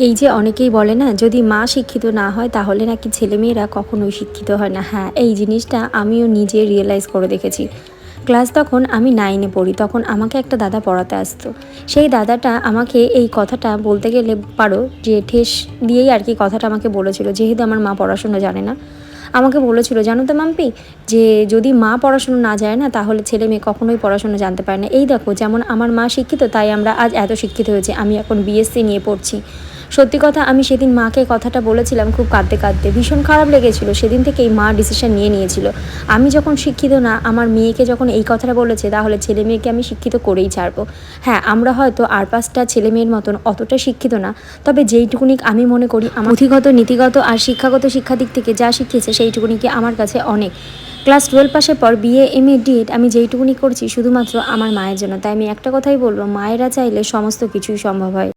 এই যে অনেকেই বলে না, যদি মা শিক্ষিত না হয় তাহলে নাকি ছেলেমেয়েরা কখনোই শিক্ষিত হয় না। হ্যাঁ, এই জিনিসটা আমিও নিজে রিয়েলাইজ করে দেখেছি। ক্লাস তখন আমি 9-এ পড়ি। তখন আমাকে একটা দাদা পড়াতে আসতো। সেই দাদাটা আমাকে এই কথাটা বলতে গেলে পারো যে ঠেস দিয়েই আর কি কথাটা আমাকে বলেছিল। যেহেতু আমার মা পড়াশোনা জানে না, আমাকে বলেছিল, জানো তো মাম্পি, যে যদি মা পড়াশুনো না যায় না তাহলে ছেলে মেয়ে কখনোই পড়াশুনো জানতে পারে না। এই দেখো, যেমন আমার মা শিক্ষিত তাই আমরা আজ এত শিক্ষিত হয়েছি। আমি এখন বিএসসি নিয়ে পড়ছি। সত্যি কথা, আমি সেদিন মাকে কথাটা বলেছিলাম খুব কাঁদতে কাঁদতে। ভীষণ খারাপ লেগেছিল। সেদিন থেকেই মা ডিসিশন নিয়েছিল, আমি যখন শিক্ষিত না, আমার মেয়েকে যখন এই কথাটা বলেছে, তাহলে ছেলে মেয়েকে আমি শিক্ষিত করেই ছাড়বো। হ্যাঁ, আমরা হয়তো আর 5টা ছেলে মেয়ের মতন অতটা শিক্ষিত না, তবে যেইটুকুনি আমি মনে করি আমার পুঁথিগত, নীতিগত আর শিক্ষাগত শিক্ষা দিক থেকে যা শিখিয়েছে সেইটুকুনি কি আমার কাছে অনেক। ক্লাস 12 পাসের পর বিএ, এমএ, ডিএড আমি যেইটুকুনি করছি শুধুমাত্র আমার মায়ের জন্য। তাই আমি একটা কথাই বলবো, মায়েরা চাইলে সমস্ত কিছুই সম্ভব হয়।